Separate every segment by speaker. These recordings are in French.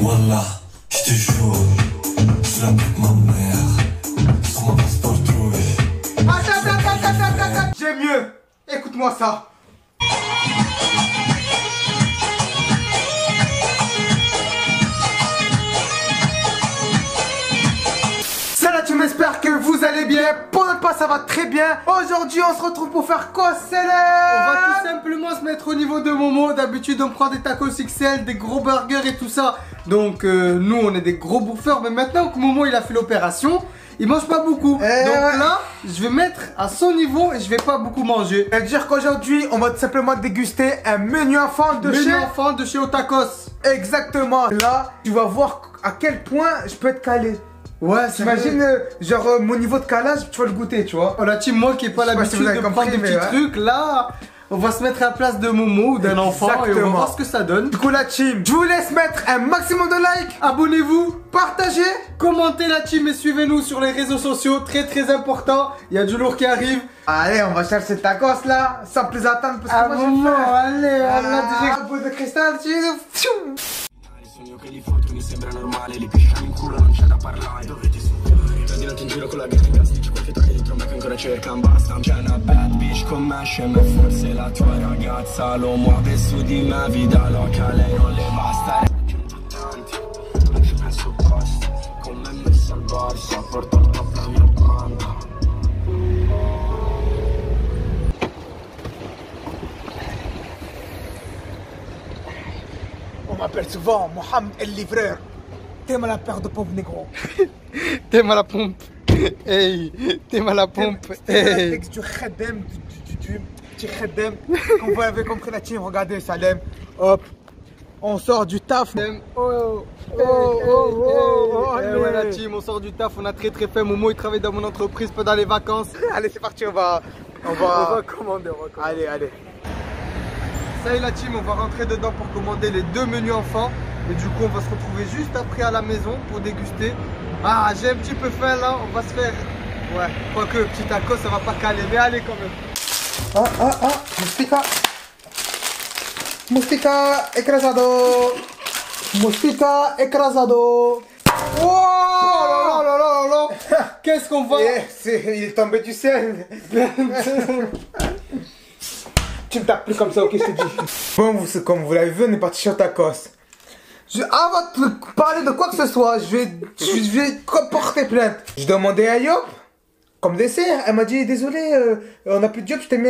Speaker 1: Wallah, je te jure, je l'appelle ma mère, sur ma passeport rouge.
Speaker 2: Attends, j'ai mieux. Écoute-moi ça. Salut, tu m'espères que vous allez bien. Pour notre part, ça va très bien. Aujourd'hui, on se retrouve pour faire quoi, Célèbre? On va tout simplement se mettre au niveau de Momo. D'habitude, on prend des tacos XL, des gros burgers et tout ça. Donc, nous, on est des gros bouffeurs. Mais maintenant que Momo, il a fait l'opération, il mange pas beaucoup. Donc là, je vais mettre à son niveau et je vais pas beaucoup manger. C'est-à-dire qu'aujourd'hui, on va tout simplement déguster un menu enfant de chez Otakos. Exactement. Là, tu vas voir à quel point je peux être calé. Ouais, t'imagines, genre mon niveau de calage, tu vas le goûter, tu vois. Oh, la team, moi qui n'ai pas l'habitude de prendre des petits trucs, là, on va se mettre à la place de Momo ou d'un enfant et on va voir ce que ça donne. Du coup, la team, je vous laisse mettre un maximum de likes, abonnez-vous, partagez, commentez la team et suivez-nous sur les réseaux sociaux, très important. Il y a du lourd qui arrive. Allez, on va chercher cette tacos là, sans plus attendre parce que moi allez, on a déjà un bout de cristal,
Speaker 3: Sogno che li foto mi sembra normale, li pisciano in culo, non c'è da parlare. Dovete studiare, prendilati in giro con la gang, dici qualche taglia dentro me che ancora cercano, basta. C'è una bad bitch con me, scema, forse la tua ragazza lo muove su di me, vida loca, lei non le basta. Raggiunto tanti, non ci penso basta, con me messa al Barça, porto il top la mia banda.
Speaker 2: On m'appelle souvent Mohamed El Livreur. T'es mal à la paire de pompe, négro. T'es mal à la pompe. Hey, t'es mal à la pompe. Hey. Du khadem, du khadem. Comme vous avez compris la team, regardez Salem. Hop, on sort du taf. Oh, ouais, la team, on sort du taf. On a très fait. Momo, il travaille dans mon entreprise pendant les vacances. Allez, c'est parti, on va commander. Allez. Ça y est la team, on va rentrer dedans pour commander les deux menus enfants. Et du coup on va se retrouver juste après à la maison pour déguster. Ah, j'ai un petit peu faim là, on va se faire... Ouais, quoique petit taco ça va pas caler, mais allez quand même. Mustika écrasado. Oh là. Qu'est-ce qu'on va... Il est tombé du ciel. Tu me tapes plus comme ça, ok, je te dis. Bon, comme vous l'avez vu, on est parti chez Otakos. Avant de parler de quoi que ce soit, je vais porter plainte. J'ai demandé à Yop, comme dessert, elle m'a dit, désolé, on a plus de job, je t'ai mis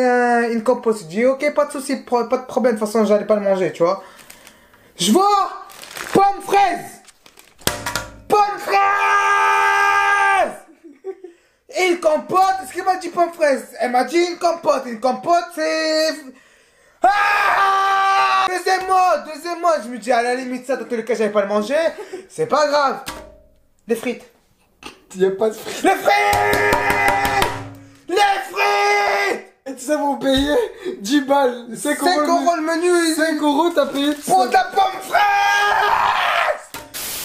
Speaker 2: une compote. J'ai dit, ok, pas de soucis, pas de problème, de toute façon, j'allais pas le manger, tu vois. Je vois, pomme fraise. Et une compote, est-ce qu'elle m'a dit pomme fraise? Elle m'a dit une compote c'est... Ah, deuxième mot, je me dis à la limite ça, dans tous les cas j'allais pas le manger, c'est pas grave. Les frites. Il y a pas de frites. Les frites. Et tu sais, vous payez 10 balles. 5 euros le menu. 5 euros, t'as payé pour de la pomme fraise.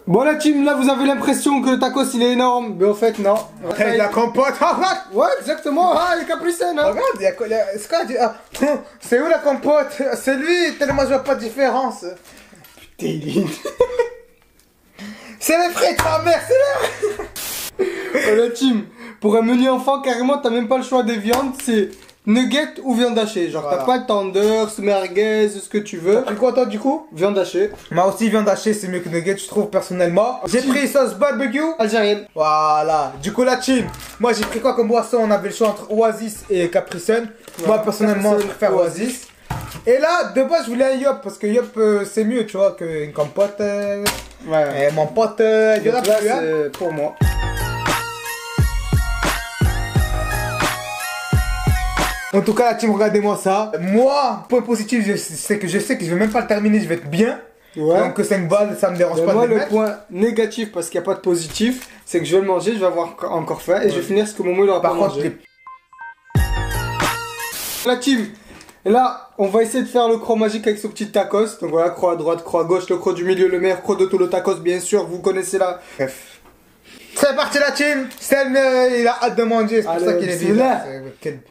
Speaker 2: Bon la team, là vous avez l'impression que le tacos il est énorme, mais en fait non. Il la compote. Ouais, exactement. Ah, il est capricène, hein. Regarde, c'est où la compote? C'est lui, tellement je vois pas de différence. Putain, c'est les frites, ta mère, c'est là. Oh la team, pour un menu enfant, carrément t'as même pas le choix des viandes, c'est nugget ou viande hachée. Genre t'as pas le tenders, merguez, ce que tu veux. T'as pris quoi toi du coup? Viande hachée. Moi aussi viande hachée c'est mieux que nugget je trouve personnellement. J'ai pris sauce barbecue algérienne. Voilà. Du coup la team, moi j'ai pris quoi comme boisson? On avait le choix entre Oasis et Capri Sun. Moi personnellement je préfère Oasis. Et là de base je voulais un Yop parce que Yop c'est mieux tu vois qu'une compote. Ouais. Et mon pote il y en a plus hein. Pour moi. En tout cas la team, regardez-moi ça. Moi, point positif, c'est que je sais que je vais même pas le terminer, je vais être bien. Ouais. Donc 5 balles, ça me dérange pas de le mettre. Point négatif, parce qu'il n'y a pas de positif, c'est que je vais le manger, je vais avoir encore faim et je vais finir ce que Momo il aura pas mangé. La team, là, on va essayer de faire le croc magique avec ce petit tacos. Donc voilà, croix à droite, croix à gauche, le croc du milieu, le meilleur croc de tout le tacos, bien sûr, vous connaissez la... Bref. C'est parti la team. Stel il a hâte de manger, c'est pour ça qu'il est vide. Quel...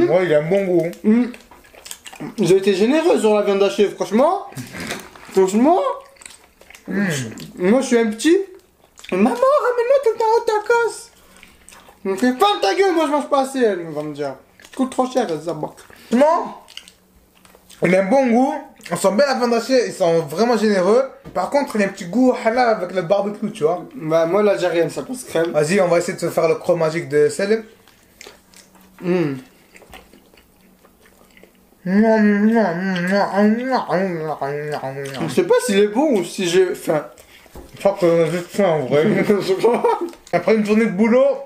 Speaker 4: Ouais, il a un bon goût.
Speaker 2: Ils ont été généreux sur la viande hachée, franchement. Franchement. Moi, je suis un petit. Maman, ramène-moi tout le temps au tacos. Donc, ferme ta gueule, moi je mange pas assez, elle va me dire. Ça coûte trop cher, ça boîte.
Speaker 4: Non. Il a un bon goût. On sent bien la viande hachée, ils sont vraiment généreux. Par contre, il a un petit goût halal avec le barbecue, tu vois.
Speaker 2: Bah, moi, l'algérienne, ça passe crème.
Speaker 4: Vas-y, on va essayer de se faire le croc magique de Selim.
Speaker 2: Je sais pas s'il est bon ou si j'ai faim.
Speaker 4: Je crois qu'on a juste faim en vrai. Après une journée de boulot,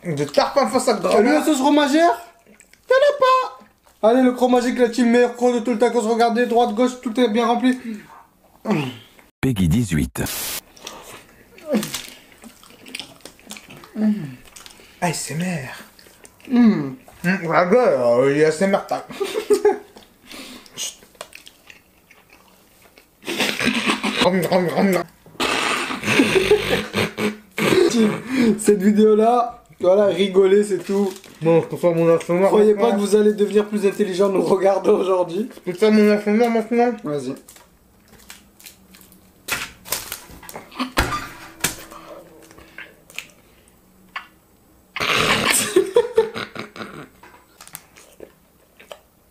Speaker 4: de tarpin face à
Speaker 2: T'as
Speaker 4: grand.
Speaker 2: lu la sauce fromagère? Y'en a pas. Allez, le croc magique, la team meilleur croc de tout le tacos. Regardez, droite, gauche, tout est bien rempli.
Speaker 5: Peggy 18.
Speaker 4: ASMR. La gueule, il y a ASMR.
Speaker 2: Cette vidéo là, voilà, rigoler c'est tout.
Speaker 4: Bon, je peux faire mon ASMR.
Speaker 2: Croyez pas que vous allez devenir plus intelligent en nous regardant aujourd'hui.
Speaker 4: Je peux faire mon ASMR maintenant.
Speaker 2: Vas-y.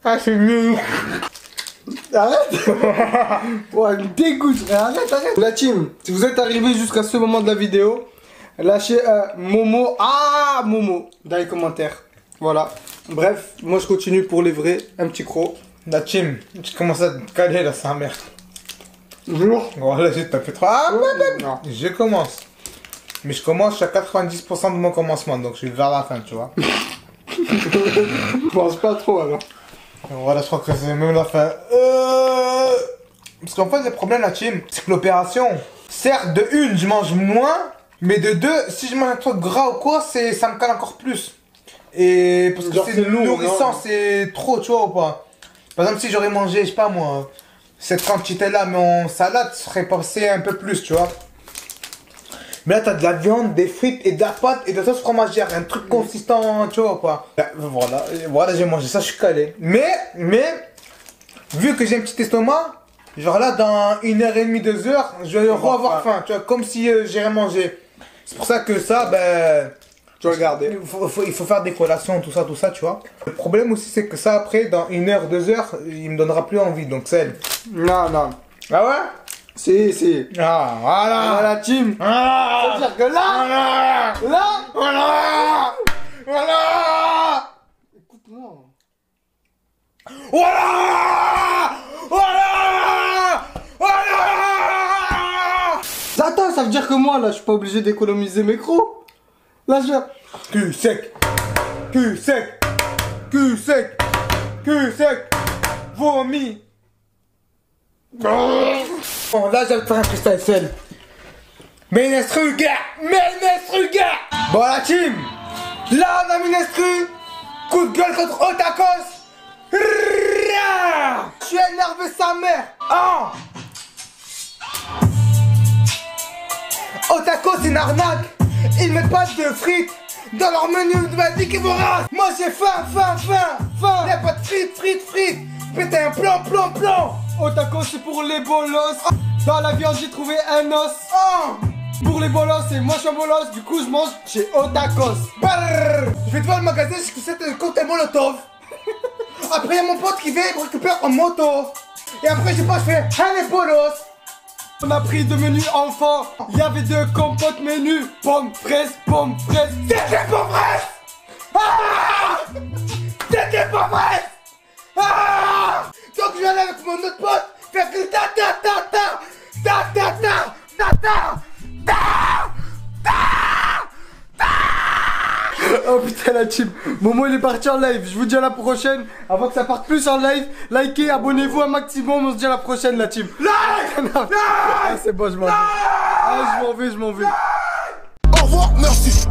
Speaker 4: Ah, c'est nul.
Speaker 2: Arrête. Ouais, il me dégoûte. Arrête. La team, si vous êtes arrivé jusqu'à ce moment de la vidéo, lâchez Momo. Ah, Momo dans les commentaires. Voilà. Bref, moi je continue pour les vrais. Un petit croc.
Speaker 4: La team, tu commences à te caler là, c'est un merde.
Speaker 2: Bonjour.
Speaker 4: Voilà, j'ai tapé trop. Ah,
Speaker 2: Non.
Speaker 4: je commence. Mais je commence à 90% de mon commencement, donc je suis vers la fin, tu vois.
Speaker 2: Je pense pas trop alors.
Speaker 4: Voilà, je crois que c'est même la fin. Parce qu'en fait, le problème, la team, c'est que l'opération, certes, de une, je mange moins, mais de deux, si je mange un truc gras ou quoi, ça me cale encore plus. Et parce que
Speaker 2: Genre,
Speaker 4: c'est
Speaker 2: c'est lourd,
Speaker 4: nourrissant,
Speaker 2: non?
Speaker 4: c'est trop, tu vois ou pas. Par exemple, si j'aurais mangé, je sais pas moi, cette quantité-là, mais en salade, ça serait passé un peu plus, tu vois. Mais là, t'as de la viande, des frites et de la pâte et de la sauce fromagère, un truc consistant, tu vois ou pas. Voilà, j'ai mangé ça, je suis calé. Mais, vu que j'ai un petit estomac, genre là, dans 1h30, 2 heures, je vais avoir faim, tu vois, comme si j'ai rien mangé. C'est pour ça que ça, ben...
Speaker 2: Tu vas regarder.
Speaker 4: Il faut faire des collations, tout ça, tu vois. Le problème aussi, c'est que ça, après, dans 1h, 2 heures, il me donnera plus envie, donc c'est...
Speaker 2: Non.
Speaker 4: Ah ouais?
Speaker 2: Si.
Speaker 4: Ah, voilà.
Speaker 2: La team.
Speaker 4: Ah,
Speaker 2: C'est-à-dire que là.
Speaker 4: Voilà.
Speaker 2: Écoute-moi. Attends, ça veut dire que moi là, je suis pas obligé d'économiser mes crocs. Là,
Speaker 4: Cul sec, vomi. Bon, là, j'avais fait un freestyle seul. Menestruga. Bon, la team, là, on a Menestru. Coup de gueule contre Otakos. Je suis énervé sa mère. Otakos, c'est une arnaque. Ils mettent pas de frites dans leur menu de ma dick vorace. Moi j'ai faim. Y'a pas de frites. Putain, plan.
Speaker 2: Otakos, c'est pour les bolos. Dans la viande, j'ai trouvé un os. Pour les bolos, et moi je suis un bolos, du coup je mange chez Otakos.
Speaker 4: Je vais devant le magasin, je fais un cocktail molotov. Après, y'a mon pote qui vient, il me récupère en moto. Et après, je fais allez, bolos.
Speaker 2: On a pris deux menus enfants. Il y avait deux compotes menus. Pommes, fraises.
Speaker 4: C'était pas vrai. Donc je vais aller avec mon autre pote faire que
Speaker 2: Oh putain la team. Momo il est parti en live. Je vous dis à la prochaine. Avant que ça parte plus en live, likez, abonnez-vous un maximum. On se dit à la prochaine la team. C'est bon, je m'en vais. Je m'en vais.
Speaker 6: Au revoir, merci.